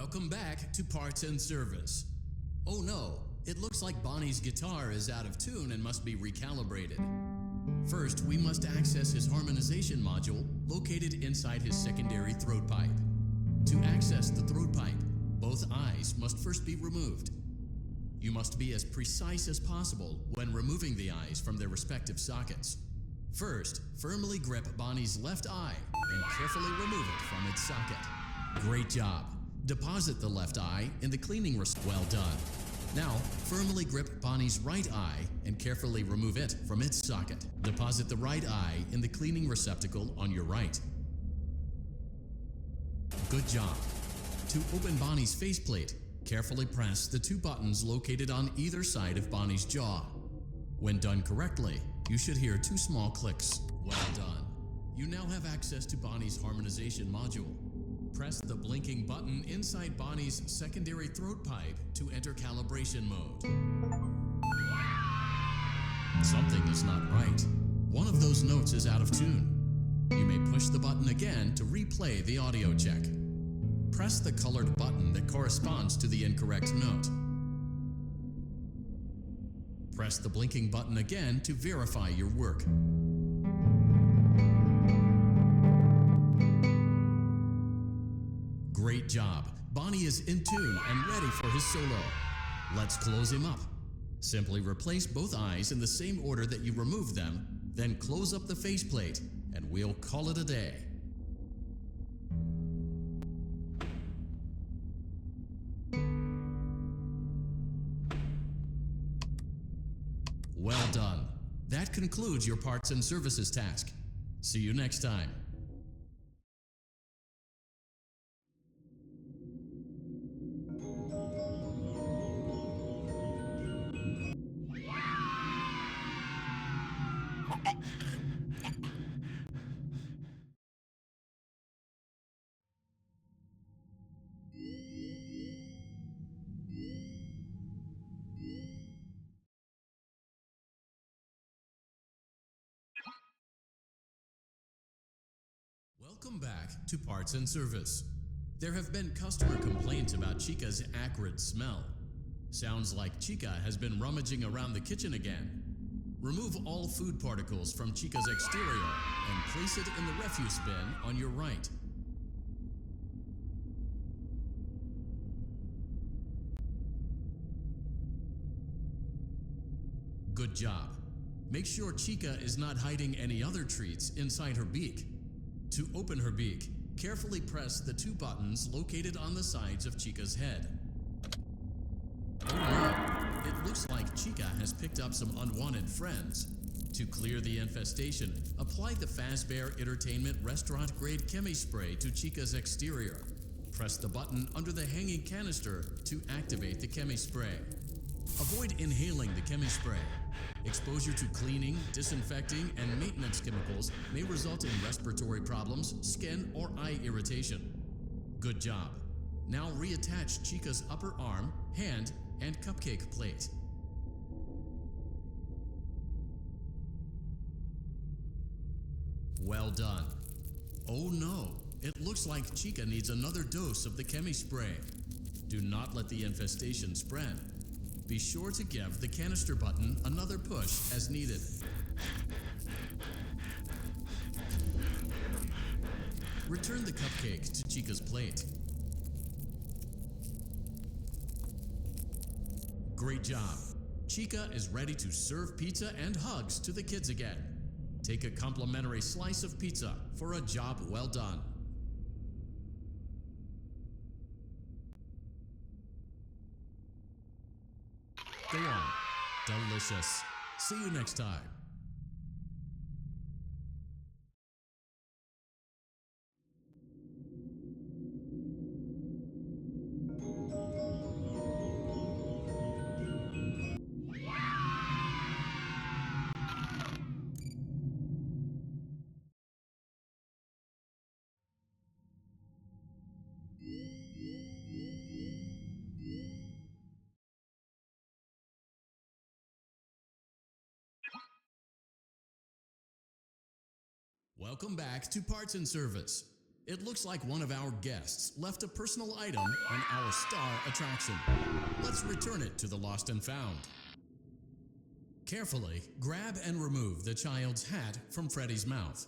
Welcome back to Parts and Service. Oh no, it looks like Bonnie's guitar is out of tune and must be recalibrated. First, we must access his harmonization module located inside his secondary throat pipe. To access the throat pipe, both eyes must first be removed. You must be as precise as possible when removing the eyes from their respective sockets. First, firmly grip Bonnie's left eye and carefully remove it from its socket. Great job. Deposit the left eye in the cleaning well done. Now, firmly grip Bonnie's right eye and carefully remove it from its socket. Deposit the right eye in the cleaning receptacle on your right. Good job. To open Bonnie's faceplate, carefully press the two buttons located on either side of Bonnie's jaw. When done correctly, you should hear two small clicks. Well done. You now have access to Bonnie's harmonization module. Press the blinking button inside Bonnie's secondary throat pipe to enter calibration mode. Something is not right. One of those notes is out of tune. You may push the button again to replay the audio check. Press the colored button that corresponds to the incorrect note. Press the blinking button again to verify your work. Great job. Bonnie is in tune and ready for his solo. Let's close him up. Simply replace both eyes in the same order that you removed them, then close up the faceplate, and we'll call it a day. Well done. That concludes your parts and services task. See you next time. Welcome back to Parts and Service. There have been customer complaints about Chica's acrid smell. Sounds like Chica has been rummaging around the kitchen again. Remove all food particles from Chica's exterior and place it in the refuse bin on your right. Good job. Make sure Chica is not hiding any other treats inside her beak. To open her beak, carefully press the two buttons located on the sides of Chica's head. Oh no, it looks like Chica has picked up some unwanted friends. To clear the infestation, apply the Fazbear Entertainment Restaurant Grade Chemi Spray to Chica's exterior. Press the button under the hanging canister to activate the Chemi Spray. Avoid inhaling the Chemi Spray. Exposure to cleaning, disinfecting, and maintenance chemicals may result in respiratory problems, skin, or eye irritation. Good job. Now reattach Chica's upper arm, hand, and cupcake plate. Well done. Oh no, it looks like Chica needs another dose of the Chemi Spray. Do not let the infestation spread. Be sure to give the canister button another push as needed. Return the cupcake to Chica's plate. Great job. Chica is ready to serve pizza and hugs to the kids again. Take a complimentary slice of pizza for a job well done. Go on. Delicious. See you next time. Welcome back to Parts and Service. It looks like one of our guests left a personal item on our star attraction. Let's return it to the Lost and Found. Carefully grab and remove the child's hat from Freddy's mouth.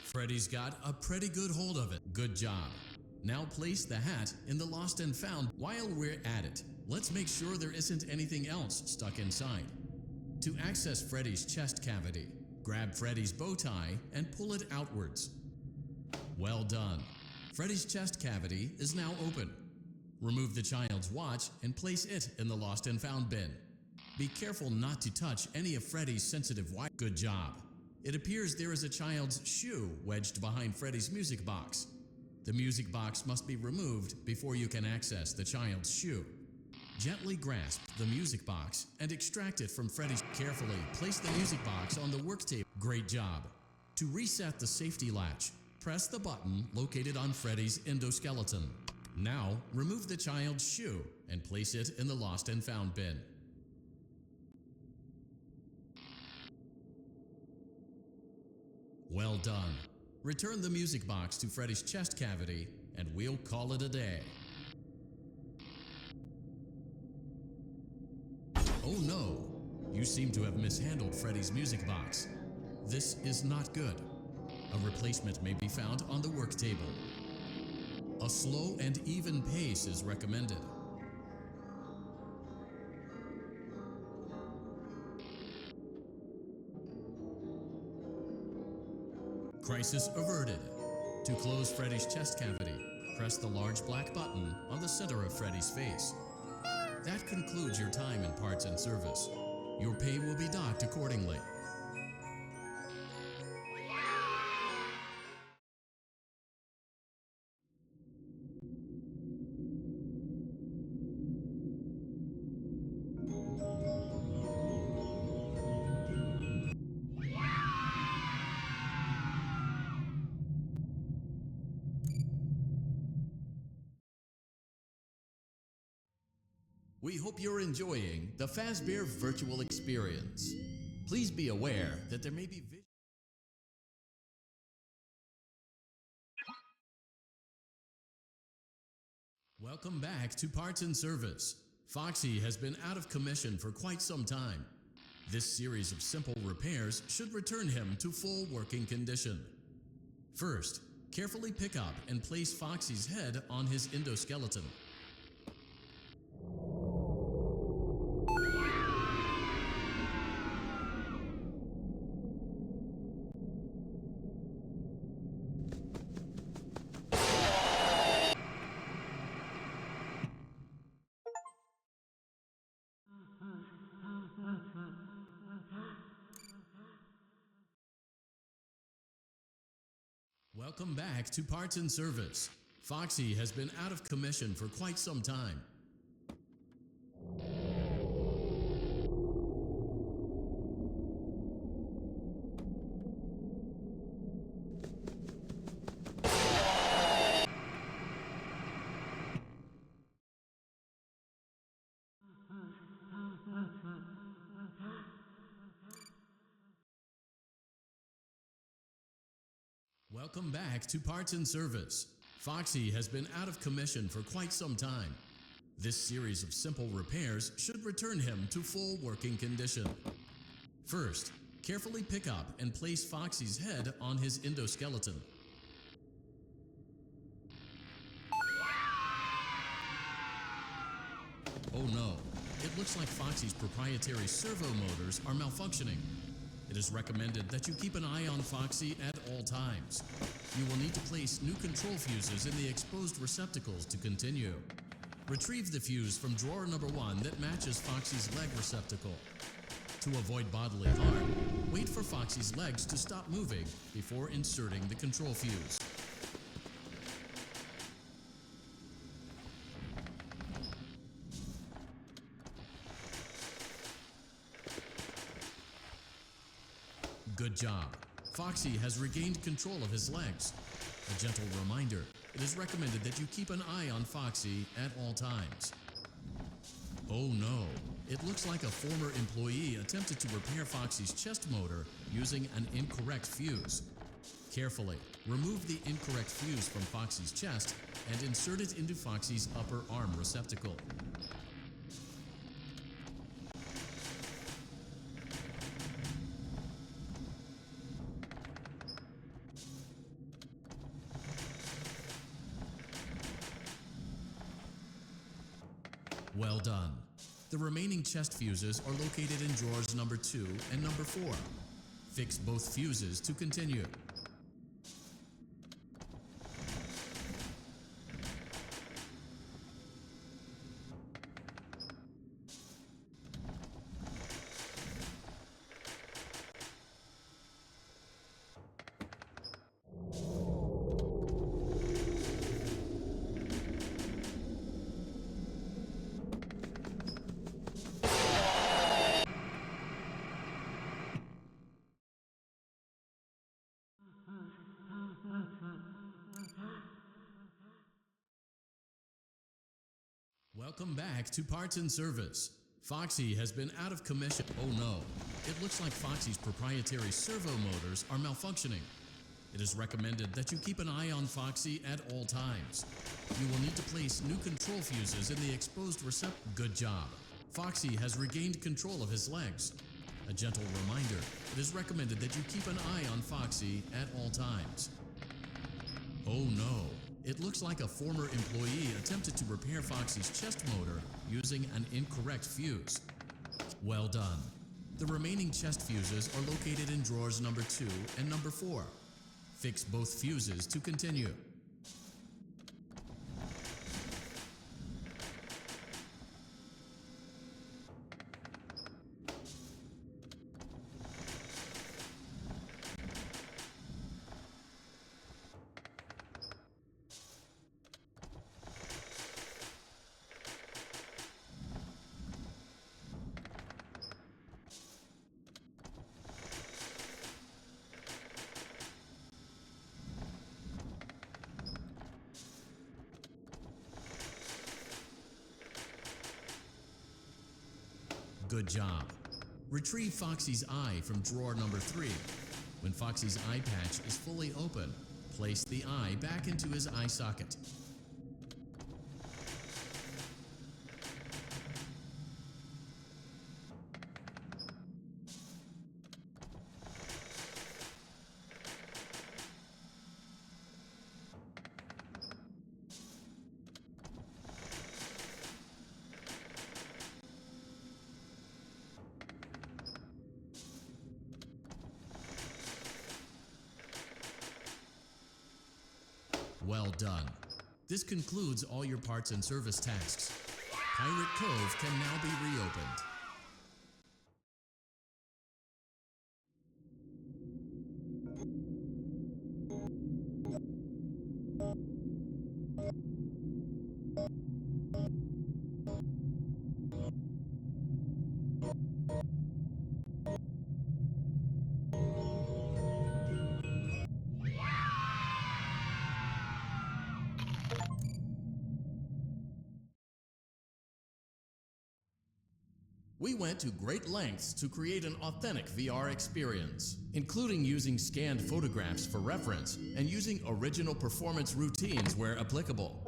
Freddy's got a pretty good hold of it. Good job. Now place the hat in the Lost and Found. While we're at it, let's make sure there isn't anything else stuck inside. To access Freddy's chest cavity, grab Freddy's bow tie and pull it outwards. Well done. Freddy's chest cavity is now open. Remove the child's watch and place it in the Lost and Found bin. Be careful not to touch any of Freddy's sensitive wires. Good job. It appears there is a child's shoe wedged behind Freddy's music box. The music box must be removed before you can access the child's shoe. Gently grasp the music box and extract it from Freddy's. Carefully place the music box on the work table. Great job. To reset the safety latch, press the button located on Freddy's endoskeleton. Now, remove the child's shoe and place it in the Lost and Found bin. Well done. Return the music box to Freddy's chest cavity and we'll call it a day. Oh no! You seem to have mishandled Freddy's music box. This is not good. A replacement may be found on the work table. A slow and even pace is recommended. Crisis averted. To close Freddy's chest cavity, press the large black button on the center of Freddy's face. That concludes your time in parts and service. Your pay will be docked accordingly. We hope you're enjoying the Fazbear virtual experience. Please be aware that there may be Welcome back to Parts and Service. Foxy has been out of commission for quite some time. This series of simple repairs should return him to full working condition. First, carefully pick up and place Foxy's head on his endoskeleton. Welcome back to Parts and Service. Foxy has been out of commission for quite some time. Welcome back to Parts and Service. Foxy has been out of commission for quite some time. This series of simple repairs should return him to full working condition. First, carefully pick up and place Foxy's head on his endoskeleton. Oh no, it looks like Foxy's proprietary servo motors are malfunctioning. It is recommended that you keep an eye on Foxy at all times. You will need to place new control fuses in the exposed receptacles to continue. Retrieve the fuse from drawer number 1 that matches Foxy's leg receptacle. To avoid bodily harm, wait for Foxy's legs to stop moving before inserting the control fuse. Good job. Foxy has regained control of his legs. A gentle reminder, it is recommended that you keep an eye on Foxy at all times. Oh no, it looks like a former employee attempted to repair Foxy's chest motor using an incorrect fuse. Carefully, remove the incorrect fuse from Foxy's chest and insert it into Foxy's upper arm receptacle. Well done. The remaining chest fuses are located in drawers number 2 and number 4. Fix both fuses to continue. Welcome back to Parts and Service. Foxy has been out of commission. Oh no, it looks like Foxy's proprietary servo motors are malfunctioning. It is recommended that you keep an eye on Foxy at all times. You will need to place new control fuses in the exposed receptacle. Good job. Foxy has regained control of his legs. A gentle reminder, it is recommended that you keep an eye on Foxy at all times. Oh no. It looks like a former employee attempted to repair Foxy's chest motor using an incorrect fuse. Well done. The remaining chest fuses are located in drawers number 2 and number 4. Fix both fuses to continue. Good job. Retrieve Foxy's eye from drawer number 3. When Foxy's eye patch is fully open, place the eye back into his eye socket. Well done. This concludes all your parts and service tasks. Pirate Cove can now be reopened. We went to great lengths to create an authentic VR experience, including using scanned photographs for reference and using original performance routines where applicable.